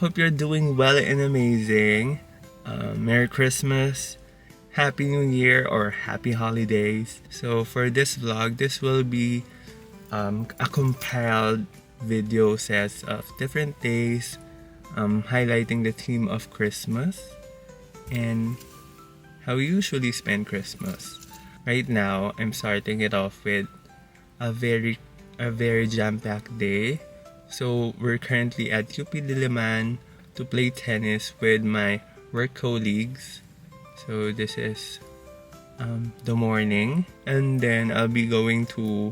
Hope you're doing well and amazing. Merry Christmas, Happy New Year, or Happy Holidays. So for this vlog, this will be a compiled video sets of different days highlighting the theme of Christmas and how we usually spend Christmas. Right now, I'm starting it off with a very jam-packed day. So we're currently at UP Diliman to play tennis with my work colleagues. So this is the morning, and then I'll be going to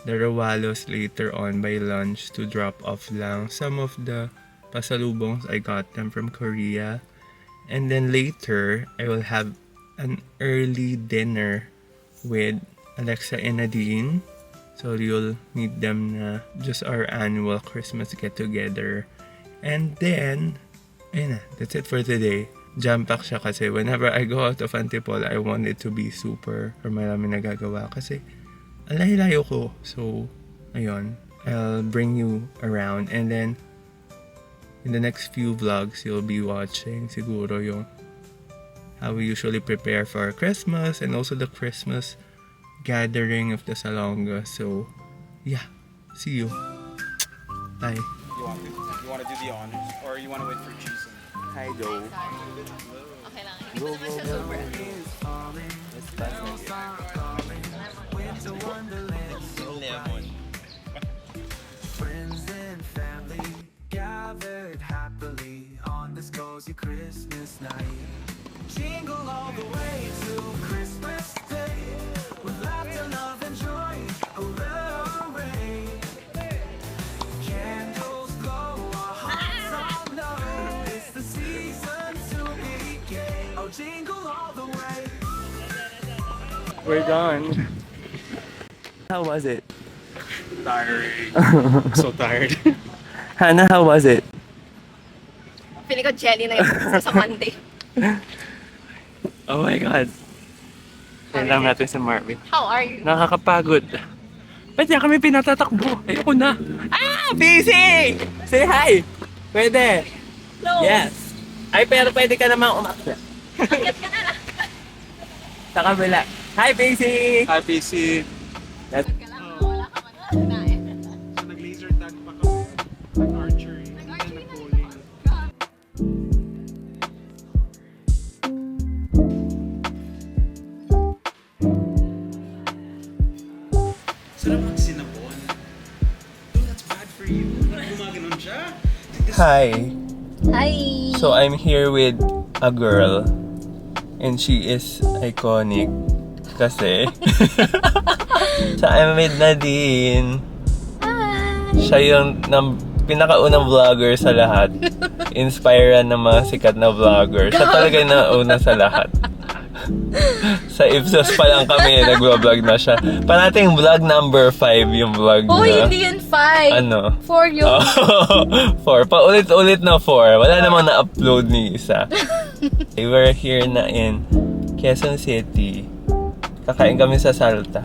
the Rawalos later on by lunch to drop off lang some of the pasalubongs I got them from Korea. And then later, I will have an early dinner with Alexa and Nadine. So you'll meet them na just our annual Christmas get-together. And then, ayun na, that's it for today. Jam-pack siya kasi whenever I go out of Antipolo, I want it to be super or marami nagagawa kasi ang layo-layo ko. So, ayun, I'll bring you around. And then, in the next few vlogs, you'll be watching siguro yung how we usually prepare for Christmas and also the Christmas gathering of the Salonga. So, yeah. See you. Bye. You want to do the honors? Or you want to wait for Jason? Hi, Joe. Okay lang. Hindi ko naman siya super. Lemon. Friends and family gathered happily on this cozy Christmas night. Jingle all the way to Christmas Day with laughter, love, and joy. Hooray! Candles glow, our hearts all know it's the season to be gay. Oh, jingle all the way. We're done. How was it? Tiring. So tired. Hannah, how was it? Feeling ko jelly na yung sa Monday. Oh my God. Yan lang natin sa Marvin. How are you? Nakakapagod. Ba't niya kami pinatatakbo? Ayoko na. Ah! Busy! Say hi! Pwede. No. Yes. Ay, pero pwede ka namang umakyat. Akyat ka na lang. Sa kabila. Hi, Busy! Hi, PC. That's... Akyat ka lang. Wala ka man. So, nag-laser tag pa kami. Nag-archery. Nag-archery na. Nag-bowling. Sarap ang sinabon. Oh, that's bad for you. Gumaganon siya. Hi. Hi. So, I'm here with a girl. And she is iconic. Kasi... so, I'm with Nadine. Hi. Siya yung pinakaunang vlogger sa lahat. Inspired ng mga sikat na vlogger. Siya talaga yung nauna sa lahat. Sa Ipsos pa lang kami, nag-vlog na siya. Parating vlog number 5 yung vlog Oh, niya. hindi yun 5. Ano? 4 yun. 4. Paulit-ulit na 4. Wala namang na-upload ni isa. We're here na in Quezon City. Kakain kami sa Salta.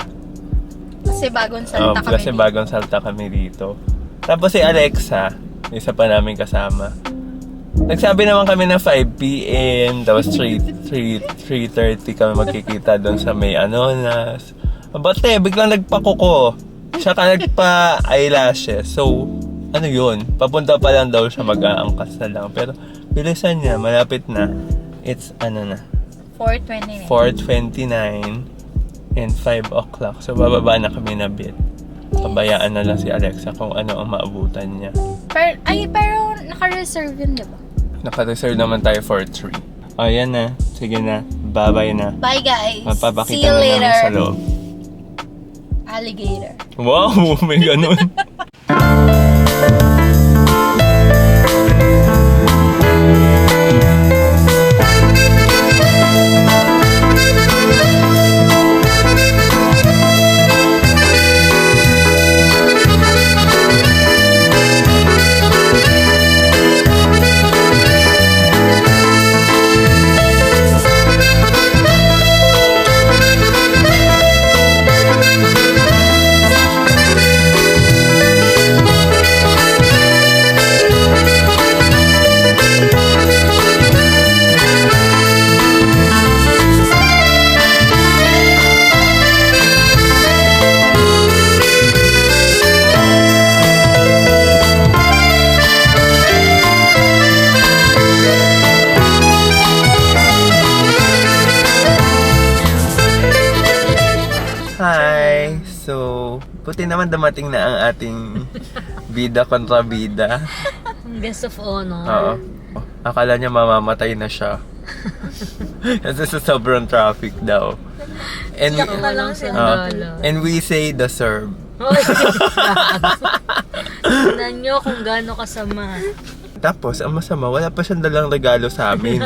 Kasi bagong salta kami. Kasi bagong Salta kami dito. Tapos si Alexa, isa pa namin kasama. Nagsabi naman kami na 5 p.m. Tapos 3:30 kami magkikita doon sa may Anonas. Bate, biglang nagpakuko. Siya ka nagpa-eyelashes. So, ano yun? Papunta pa lang daw siya, mag-aangkas na lang. Pero, bilisan niya, malapit na. It's, 4:29. 4:29 and 5 o'clock. So, bababa na kami na bit. Pabayaan na lang si Alexa kung ano ang maabutan niya. Pero naka-reserve yun, di ba? Naka-reserve naman tayo for 3. O, yan na. Sige na. Bye-bye na. Bye, guys. See Mapapakita you na namin later. sa loob. Alligator. Wow! May ganun. So, buti naman dumating na ang ating bida kontra bida. Guest of honor. Oo. Akala niya mamamatay na siya. Kasi sa sobrang traffic daw. And we, Walang sandalo. and we say deserve. Hoy, tingnan nyo kung gaano kasama. Tapos, ang masama, wala pa siyang dalang regalo sa amin.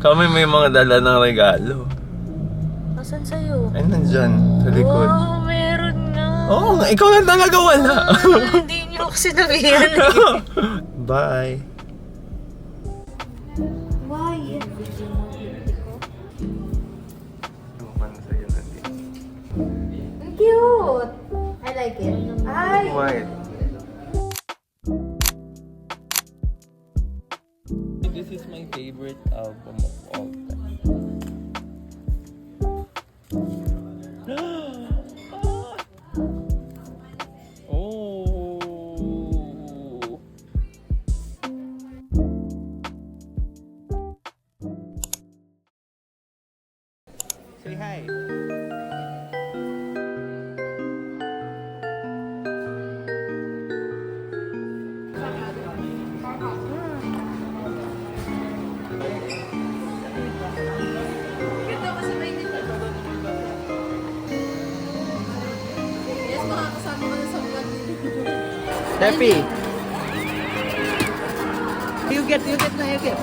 Kami may mga dala ng regalo. Asan sa'yo? Ay, nandyan, sa likod. Oh, meron nga. Oo, nga, ikaw lang talaga wala. Hindi nyo ako sinabihan eh. Bye. Why? Cute! I like it. Ay! White. This is my favorite album of all time. Oh. Say hi. Cute ako sa mainit. Yes, makakasama ka na sa vlog. Happy. You get na, you get.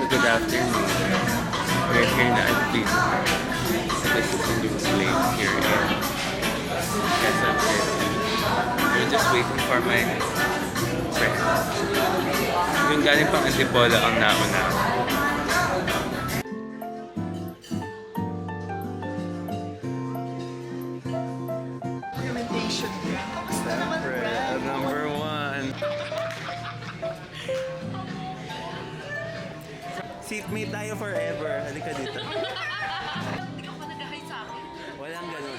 Good afternoon. We're here na at Pizza. This is a new place here in Quezon City. We're just waiting for my friends. Yung galing pang Antipolo ang nauna. Number one. Seatmate tayo forever. Halika dito. Walang ganun.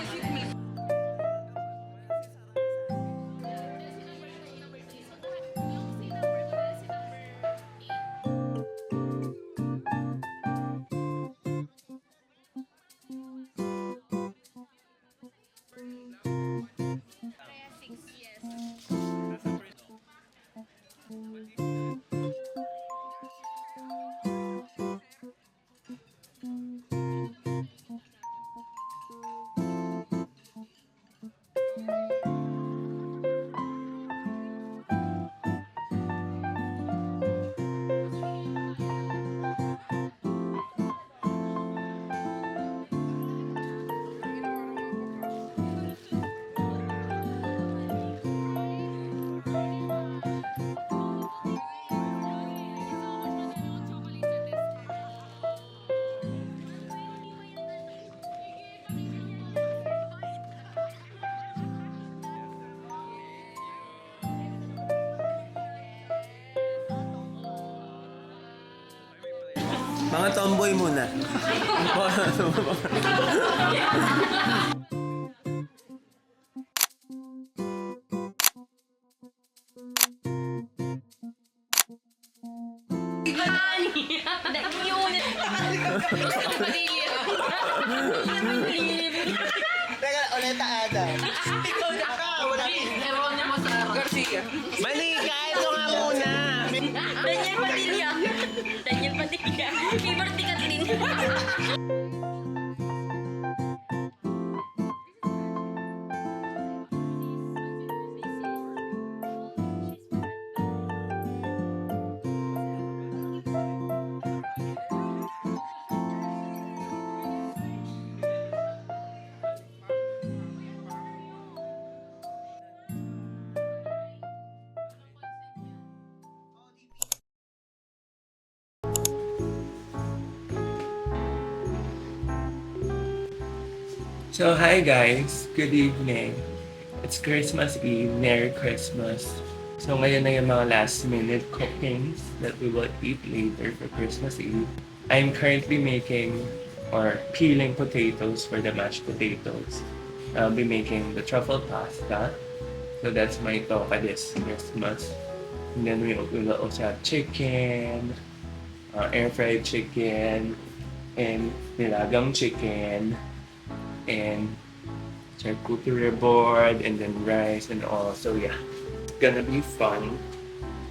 Mga tomboy muna. Teka, ulit ada. Mali, kain mo nga muna. Daniel Padilla. Daniel Padilla. Liberty ka din. So, hi guys. Good evening. It's Christmas Eve. Merry Christmas. So, ngayon na yung mga last minute cookings that we will eat later for Christmas Eve. I'm currently making or peeling potatoes for the mashed potatoes. I'll be making the truffle pasta. So, that's my toka this Christmas. And then we will also have chicken, air fried chicken, and nilagang chicken, and charcuterie board, and then rice and all. So yeah, it's gonna be fun.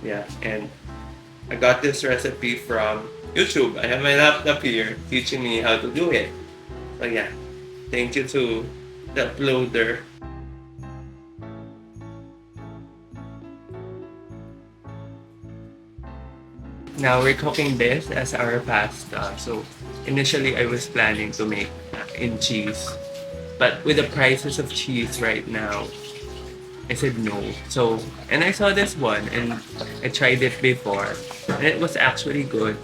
Yeah, and I got this recipe from YouTube. I have my laptop here teaching me how to do it. So yeah, thank you to the uploader. Now we're cooking this as our pasta. So initially I was planning to make in cheese, but with the prices of cheese right now, I said no. So, and I saw this one and I tried it before and it was actually good.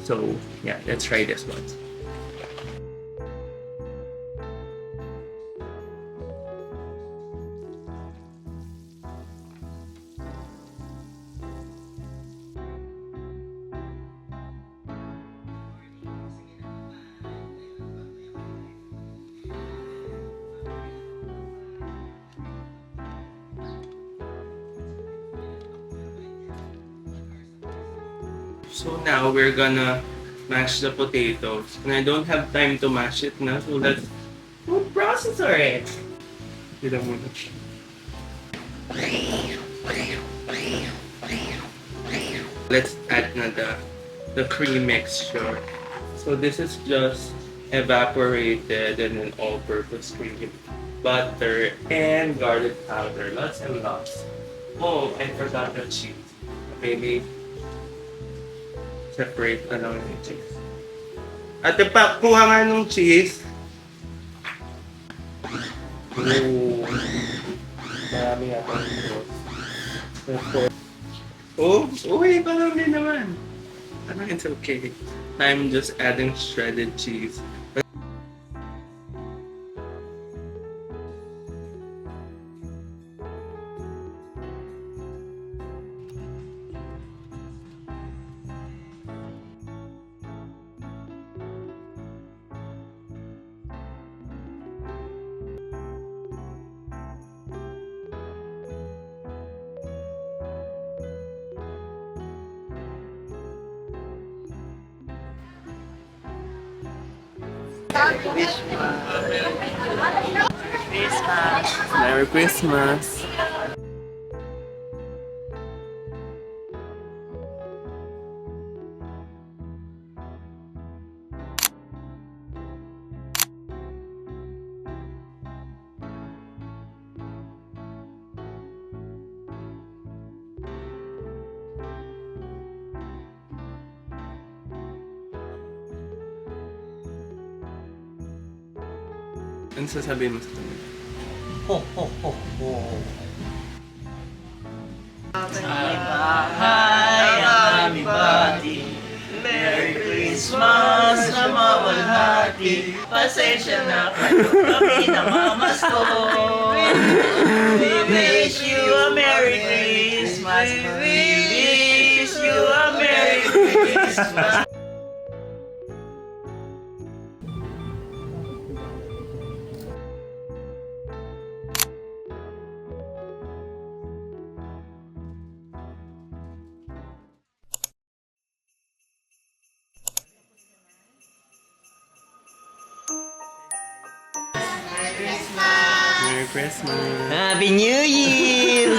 So yeah, let's try this one. So now we're gonna mash the potatoes. And I don't have time to mash it now, so let's food processor it. Dito muna. Let's add na the cream mixture. So this is just evaporated and an all-purpose cream, butter, and garlic powder. Lots and lots. Oh, I forgot the cheese. Maybe separate lang yung cheese. Ate pa, kuha nga nung cheese. Oh, marami yata yung sauce. Oh, uy, parang din naman. Parang it's okay. I'm just adding shredded cheese. Merry Christmas! Ano sasabihin mo sa kanila? Ho, ho, ho, ho. Happy birthday, Merry Christmas na mawalhati. Pasensya na kayo kami na mamasko. We wish you a Merry Christmas. We wish you a Merry Christmas. Merry Christmas! Happy New Year!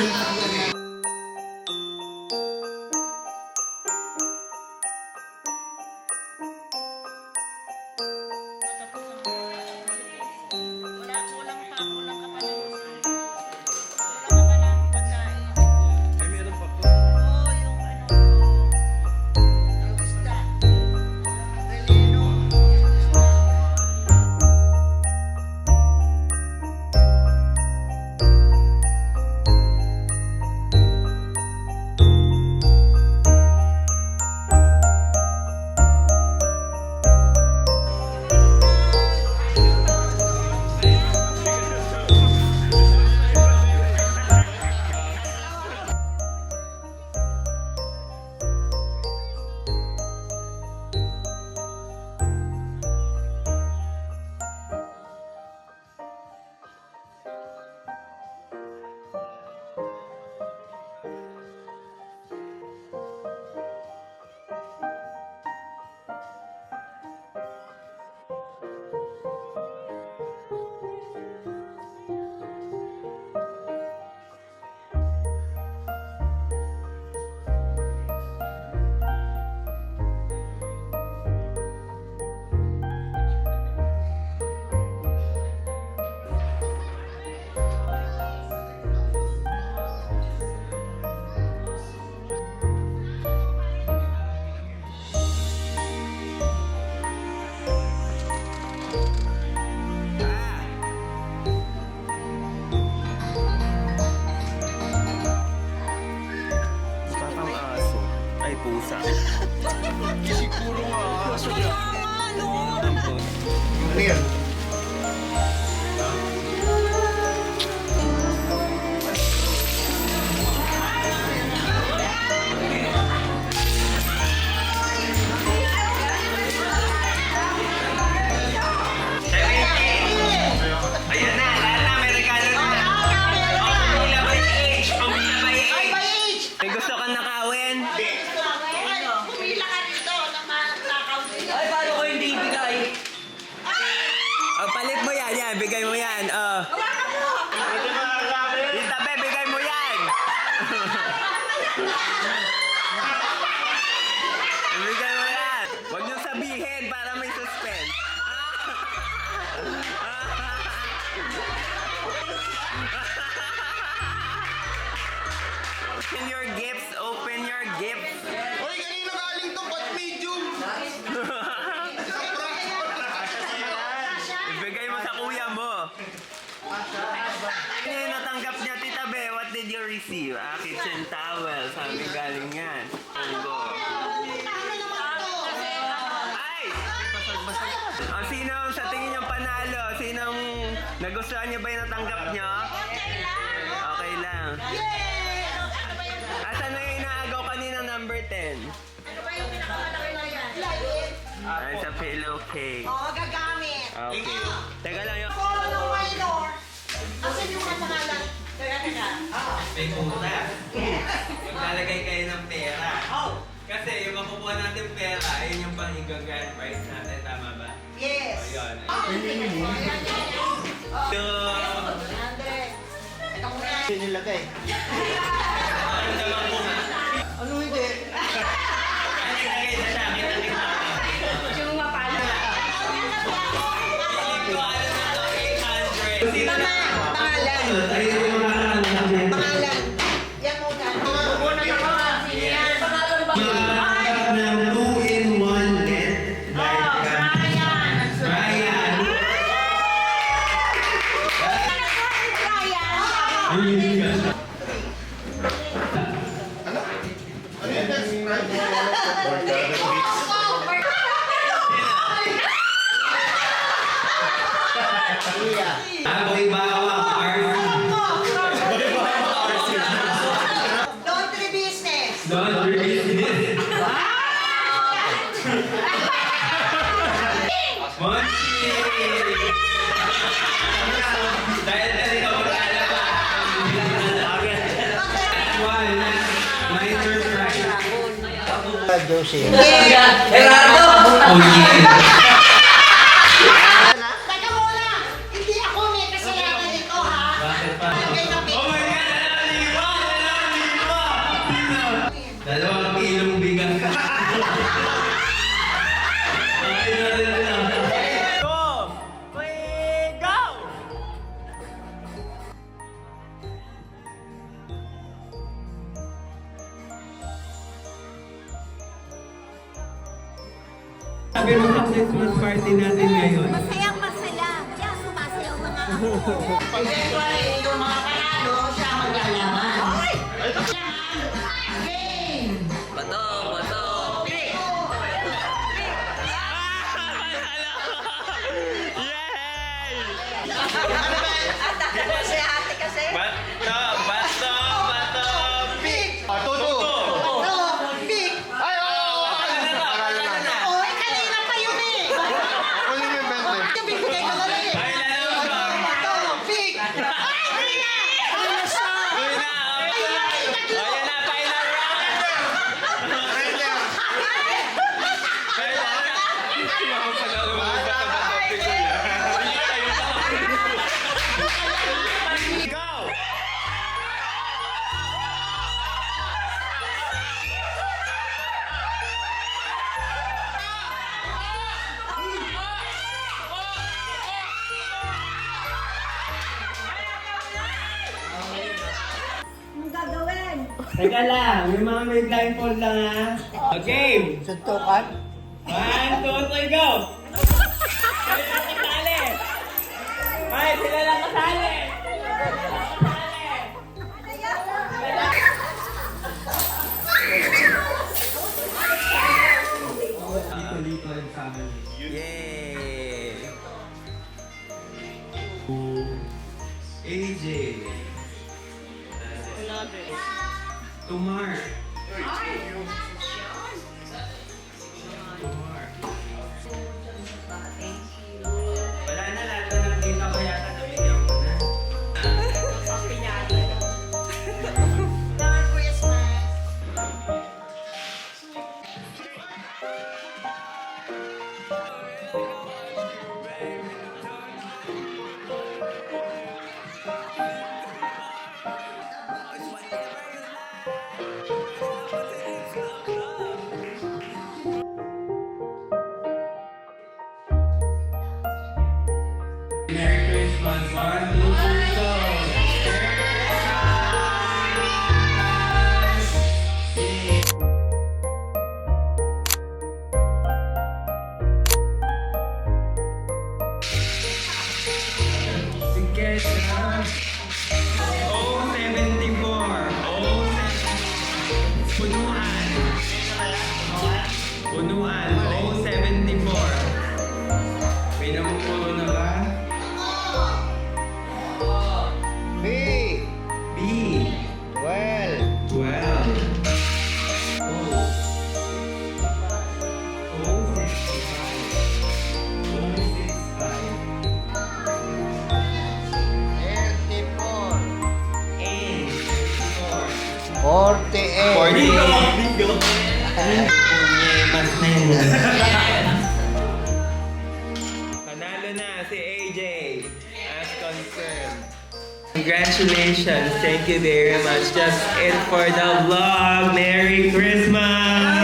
Parang aso. Ay, pusa. Siguro nga aso. Ano yan? Ayan na, lahat na, may regalo na. Pamilya by age, pamilya by age. May gusto kang nakawin? Pumila ka dito na makakaw din. Ay, paano ko hindi ibigay? Oh, palit mo yan, yan, bigay mo yan. Oh. Tita Be, bigay mo yan. Bigay mo yan. Huwag niyo sabihin para may suspense. Open your gifts, open your gifts. Hoy, kanino galing to? Ba't medium? Ibigay mo sa kuya mo. Ano yung natanggap niya, Tita Be? What did you receive? Kitchen towel. Sabi galing yan. Pongo. Ay! Sino sa tingin niyo panalo? Sinong nagustuhan niyo ba yung natanggap niyo? Okay lang. Asan na yung inaagaw kanina number 10? Ay, sa pillowcase. Oo, gagamit. Okay. Teka lang yung... Follow ng minor. Asan yung mga pangalan? Teka. May puta. Maglalagay kayo ng pera. Kasi yung makukuha natin pera, yun yung pang i-grand prize natin. Tama ba? Yes. Ayun. So, Ito muna. Nilagay. ano naman po nga? Ano hindi? Ano nilagay sa sa akin? Yung mapala. Ito, ano na to? 800. Sino na? Pangalan. Ayun yung mga natin. Pangalan. Yan muna. Magkakap ng 2-in-1 net. Ryan. Aboy bawang Laundry business. Don't release this. Monchi! Dahil kasi ikaw maglalaba. One, minor price. Josie. Gerardo! Oh yeah! Teka muna. Hindi ako may kasalanan nito, ha? Sabi mo sa Christmas party natin ngayon. Masayang masaya. Kaya sumasayaw na nga ako. Pag-equal yung mga panalo, siya maglalaman. Game! Bato, bato. Yay! Kasi ate kasi. Bato, bato, bato. Pick! Tuto! No! Pick! Ay, oo! Oy, kanina pa yun eh. Ano yung bente? Yung bibigay ko na lang eh. Ay, lalong Ito! Pick! Ay, hindi na. Ano siya? Uy na, okay. O, yan na, final round. Final round. Mga panalo mga bato-bato. Go! Anong gagawin? Teka lang, may mga may blindfold lang ha. Okay, Suntukan? 1, 2, 3, go! Sila lang kasali! Ay, sila lang kasali! Yay! AJ. Tumar. Wala na, lahat na nakita ko yata nabigyan ko na. Merry Christmas. Merry Christmas, 1, 2, 3, go! Sige na. Oh, 74. Oh, 74. Punuan. Punuan. Oh, 74. May namumuro na ba? B! B. 12! 12. Oh. Oh, 65. Oh, 65. 34! 8. 48! Mas na yun. Panalo na si AJ as concerned. Congratulations. Thank you very much. Just it for the vlog. Merry Christmas!